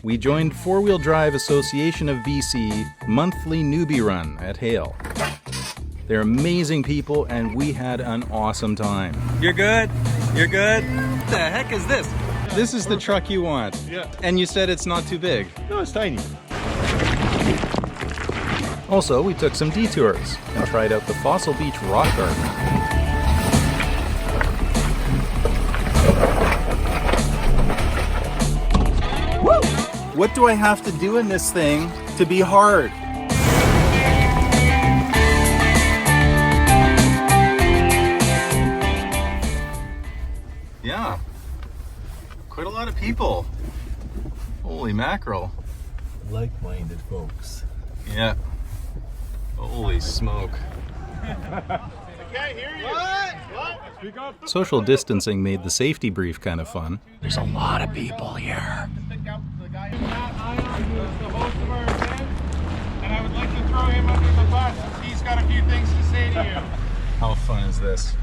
We joined 4WDABC Association of BC monthly Newbie Run at Hale. They're amazing people and we had an awesome time. You're good? You're good? What the heck is this? This is the truck you want. Yeah. And you said it's not too big. No, it's tiny. Also, we took some detours and tried out the Fossil Beach Rock Garden. What do I have to do in this thing to be hard? Yeah, quite a lot of people. Holy mackerel. Like-minded folks. Yeah. Holy smoke. I can't hear you. What? Speak up. Social distancing made the safety brief kind of fun. There's a lot of people here. The host of our event, and I would like to throw him under the bus. He's got a few things to say to you. How fun is this?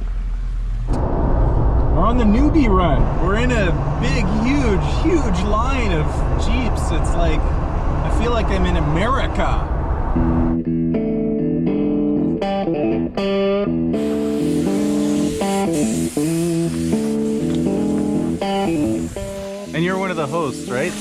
We're on the Newbie Run. We're in a big, huge line of Jeeps. It's like, I feel like I'm in America. And you're one of the hosts, right?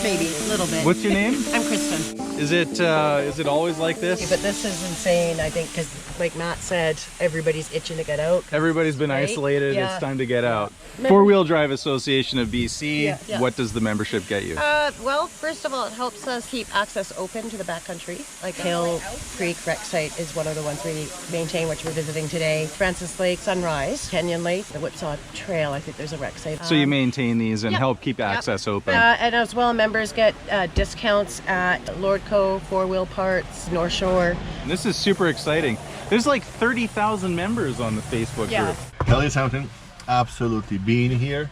Maybe, a little bit. What's your name? I'm Kristen. Is it always like this? But this is insane, I think, because like Matt said, everybody's itching to get out. Everybody's been Right? isolated. Yeah. It's time to get out. Member- 4WDABC Association of BC. Yeah. What does the membership get you? Well, first of all, it helps us keep access open to the backcountry. Like Hale Creek rec site is one of the ones we maintain, which we're visiting today. Francis Lake, Sunrise, Canyon Lake, the Whipsaw Trail, I think there's a rec site. So you maintain these and Yep. help keep access open. And as well, members get discounts at Lordco, Four Wheel Parts, North Shore. This is super exciting. There's like 30,000 members on the Facebook Yeah. group. Hale Sounding, absolutely. Being here,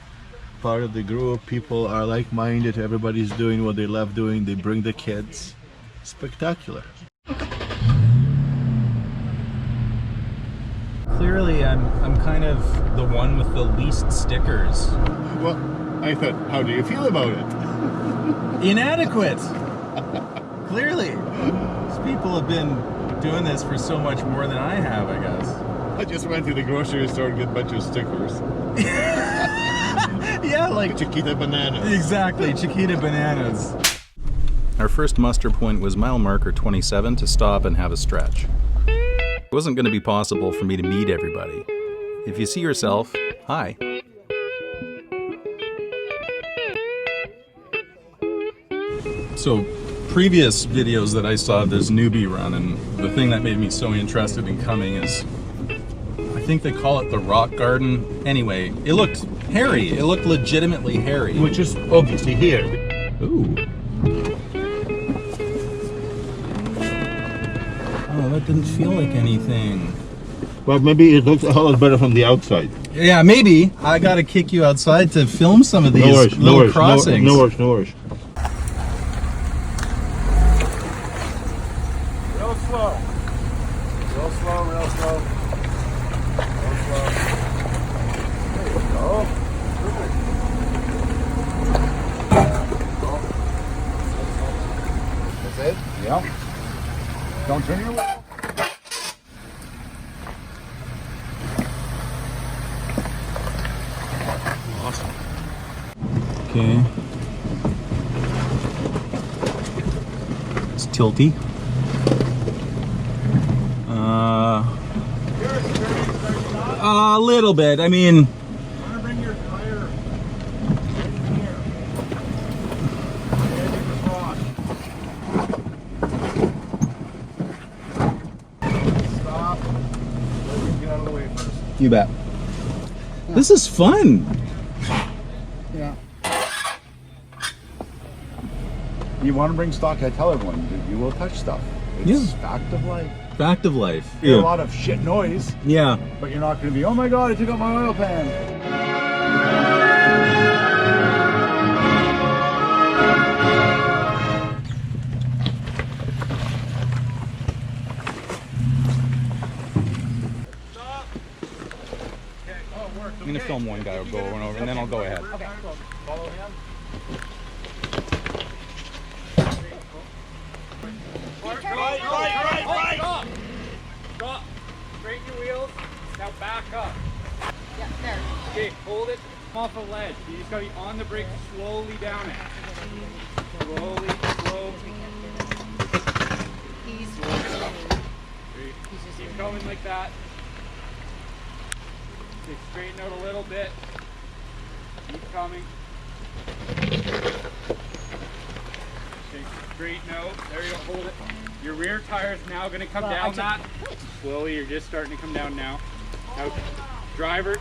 part of the group, people are like-minded, everybody's doing what they love doing, they bring the kids. Spectacular. Clearly, I'm kind of the one with the least stickers. Well, I thought, how do you feel about it? Inadequate. Clearly. These people have been doing this for so much more than I have, I guess. I just went to the grocery store and get a bunch of stickers. Yeah, like Chiquita bananas. exactly, Chiquita bananas. Our first muster point was mile marker 27 to stop and have a stretch. It wasn't going to be possible for me to meet everybody. If you see yourself, hi. So, previous videos that I saw, this Newbie Run, and the thing that made me so interested in coming is, I think they call it the Rock Garden. Anyway, it looked hairy. It looked legitimately hairy. Which is obviously here. Ooh. Oh, that didn't feel like anything. But maybe it looks a whole lot better from the outside. Yeah, maybe. I gotta kick you outside to film some of these No worries, little crossings. No worries, no worries. Real slow. Real slow, real slow. Real slow. There you go. Perfect. That's it? Yeah. Don't turn your way. Awesome. Okay. It's tilty. A little bit. I mean, I'm gonna bring your tire in here. Edge of the rock. Stop. Get out of the way first. you bet. This is fun. Yeah. You want to bring stock? I tell everyone that you will touch stuff. It's fact of life. Fact of life. You hear a lot of shit noise, Yeah. but you're not going to be, oh my god, I took out my oil pan. I'm gonna film one guy, will go one over, and then I'll go ahead. Follow him. Off a ledge. You just gotta be on the brake, slowly down it. Slowly, slow. Keep going like that. Okay, straighten out a little bit. Keep coming. Okay, straighten out. There you go, hold it. Your rear tire is now gonna come down that. Slowly, you're just starting to come down now. Now, driver.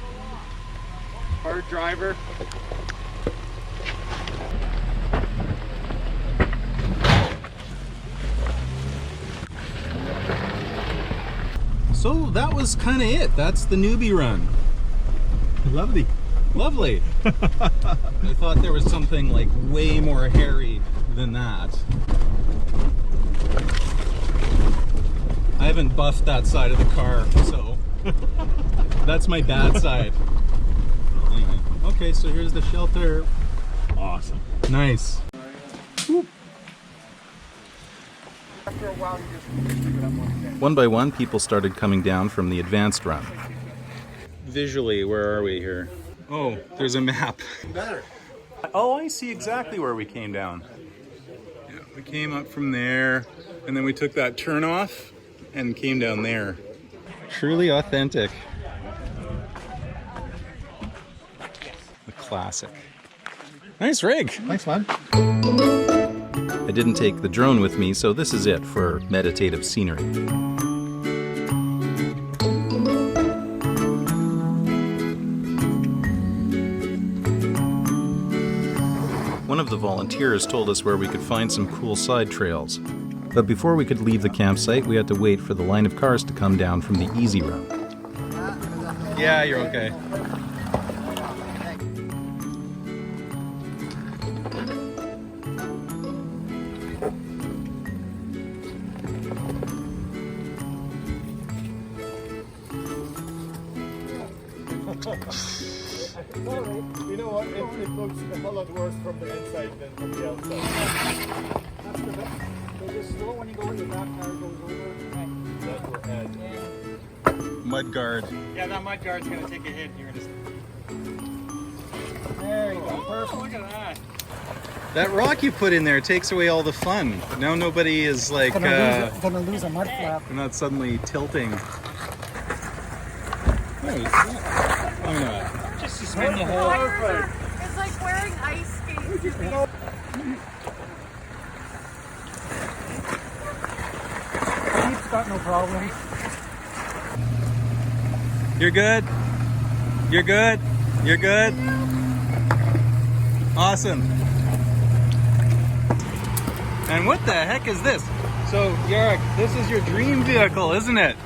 Hard driver. So that was kind of it. That's the Newbie Run. Lovely. Lovely. I thought there was something like way more hairy than that. I haven't buffed that side of the car, so that's my bad side. Anyway, okay, so here's the shelter. Awesome. Nice. Whoop. After a while, you just pick it up once again. One by one, people started coming down from the advanced run. Visually, where are we here? Oh, there's a map. Better. Oh, I see exactly where we came down. Yeah, we came up from there, and then we took that turn off and came down there. Truly authentic. The classic. Nice rig. Thanks, man. I didn't take the drone with me, so this is it for meditative scenery. One of the volunteers told us where we could find some cool side trails. But before we could leave the campsite, we had to wait for the line of cars to come down from the easy run. Yeah, you're okay. You know what? It looks a whole lot worse from the inside than from the outside. That's the best. So just slow when you go in, your back tire goes over. That will add. Mud guard. Yeah, that mud guard's gonna take a hit. You're gonna. There you go. Perfect. Look at that. That rock you put in there takes away all the fun. Now nobody is like, Gonna lose a mud flap. they're not suddenly tilting. Just to spin the whole. It's like wearing ice skates. He's got no problem. You're good? You're good? You're good? Awesome. And what the heck is this? So, Yarek, this is your dream vehicle, isn't it?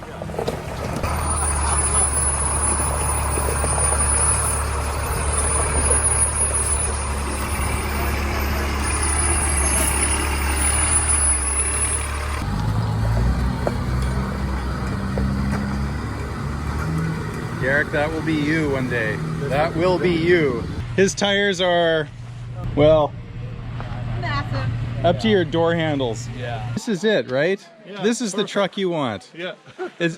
Garrick, that will be you one day. That will be you. His tires are, well, Massive. up to your door handles. Yeah. This is it, right? Yeah, this is perfect. the truck you want. Yeah.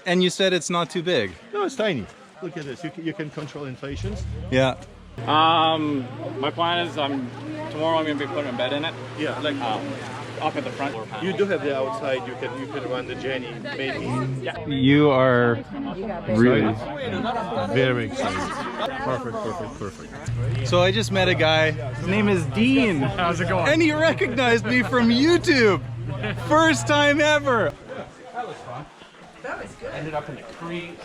And you said it's not too big. No, it's tiny. Look at this. You can control inflations. Yeah. My plan is tomorrow I'm gonna be putting a bed in it. Yeah. Like Up at the front. you do have the outside. You can run the Jenny maybe. You are really. Very excited. Perfect. So I just met a guy. His name is Dean. How's it going? And he recognized me from YouTube. First time ever. Ended up in the creek.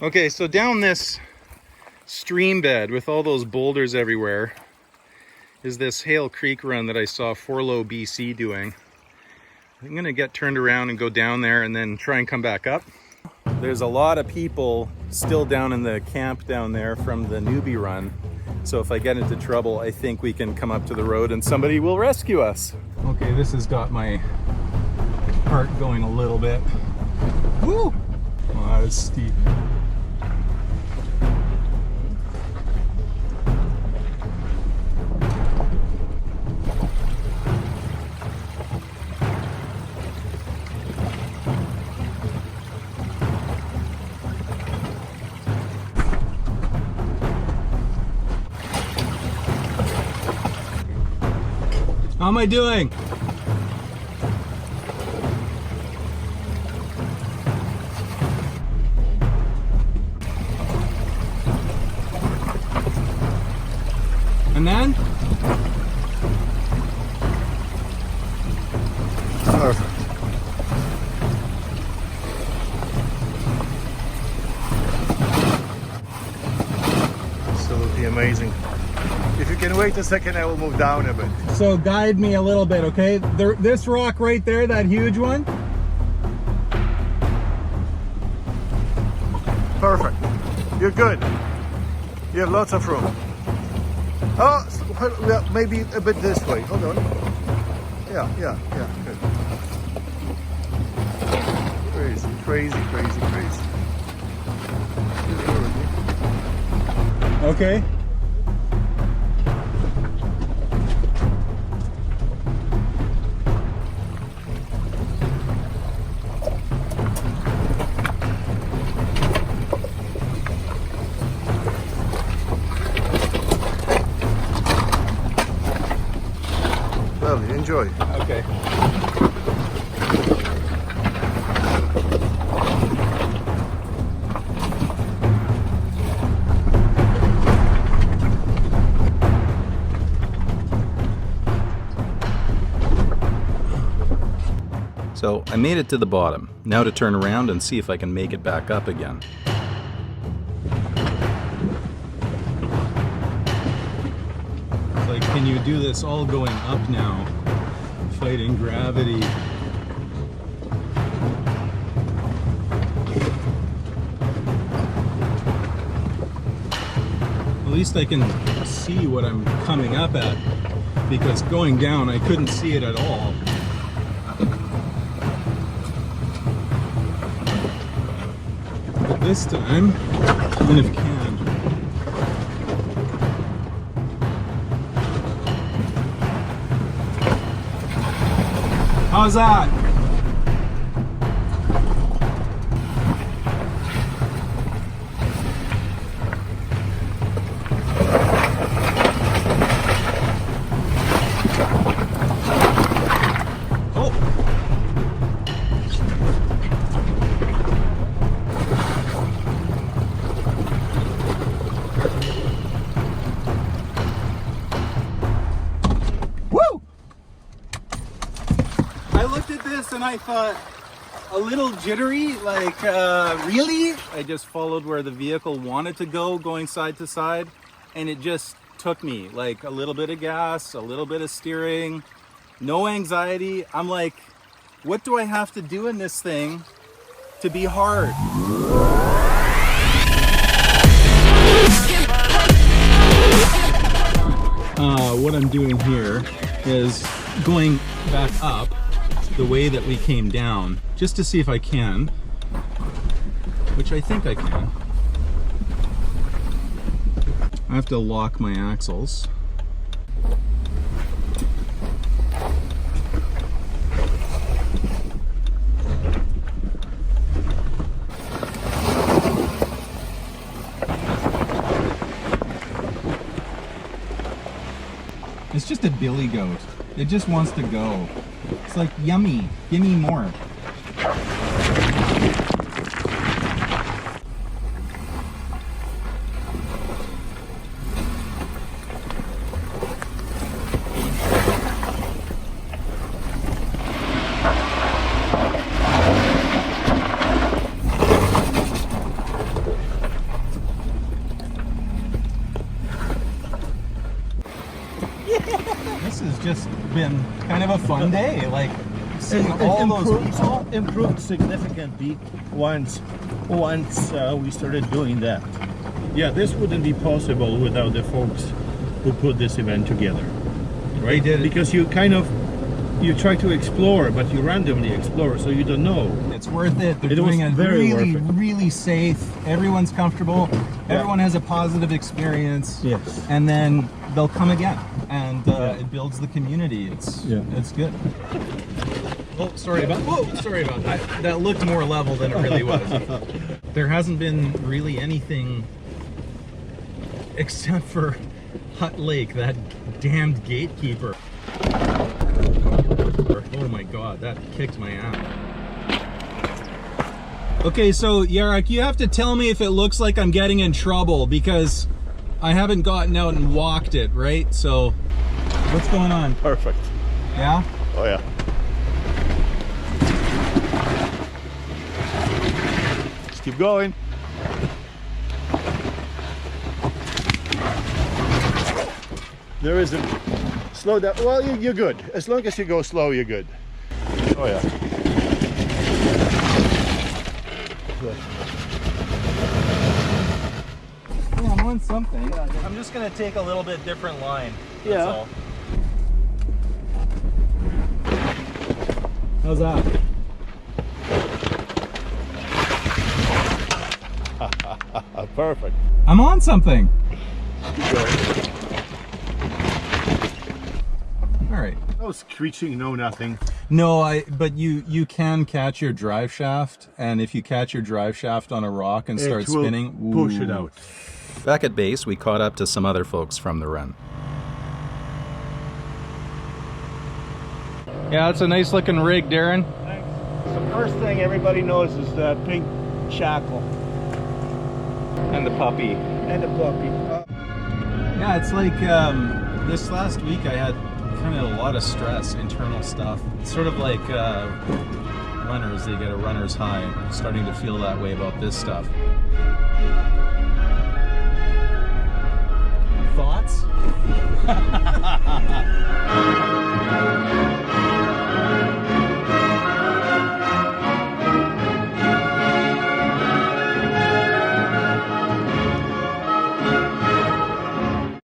Okay, so down this stream bed with all those boulders everywhere is this Hale Creek run that I saw 4WDABC doing. I'm gonna get turned around and go down there and then try and come back up. There's a lot of people still down in the camp down there from the Newbie Run. So if I get into trouble, I think we can come up to the road and somebody will rescue us. Okay, this has got my heart going a little bit. Woo! Oh, that is steep. How am I doing? And then? Perfect. Absolutely amazing. If you can wait a second, I will move down a bit. So guide me a little bit, okay? This rock right there, that huge one? Perfect. You're good. You have lots of room. Oh, well, maybe a bit this way. Hold on. Yeah, good. Crazy. Okay. Lovely, enjoy. Okay. So I made it to the bottom. Now to turn around and see if I can make it back up again. It's like, can you do this all going up now? Fighting gravity. At least I can see what I'm coming up at, because going down I couldn't see it at all. But this time, kind of can. How's that? And I thought, a little jittery, like, really? I just followed where the vehicle wanted to go, going side to side, and it just took me, like, a little bit of gas, a little bit of steering, no anxiety. I'm like, what do I have to do in this thing to be hard? What I'm doing here is going back up the way that we came down, just to see if I can, which I think I can. I have to lock my axles. It's just a billy goat. It just wants to go. It's like, yummy, give me more. This has just been kind of a fun day, like seeing all those people. Improved significantly once we started doing that. Yeah, this wouldn't be possible without the folks who put this event together. Right? They did it. Because you kind of, you try to explore, but you randomly explore, so you don't know. It's worth it. They're It was doing it very really, worth it. really safe. Everyone's comfortable. Everyone has a positive experience. Yes. And then they'll come again, and it builds the community. It's good. Oh, sorry about that. That looked more level than it really was. There hasn't been really anything except for Hut Lake, that damned gatekeeper. Oh my god, that kicked my ass. Okay, so Yarek, you have to tell me if it looks like I'm getting in trouble, because I haven't gotten out and walked it, right? So, what's going on? Perfect. Yeah? Oh yeah. Just keep going. There isn't. Slow down. Well, you're good. As long as you go slow, you're good. Oh yeah. Yeah, I'm on something. I'm just gonna take a little bit different line. That's all. How's that? Perfect. I'm on something. Keep going. All right. No screeching, no nothing. No, but you can catch your drive shaft, and if you catch your drive shaft on a rock and start It will spinning, push it out. Back at base, we caught up to some other folks from the run. Yeah, it's a nice looking rig, Darren. The first thing everybody knows is the pink shackle And the puppy. and the puppy. Yeah, it's like this last week I had kind of a lot of stress, internal stuff. It's sort of like runners, they get a runner's high. I'm starting to feel that way about this stuff.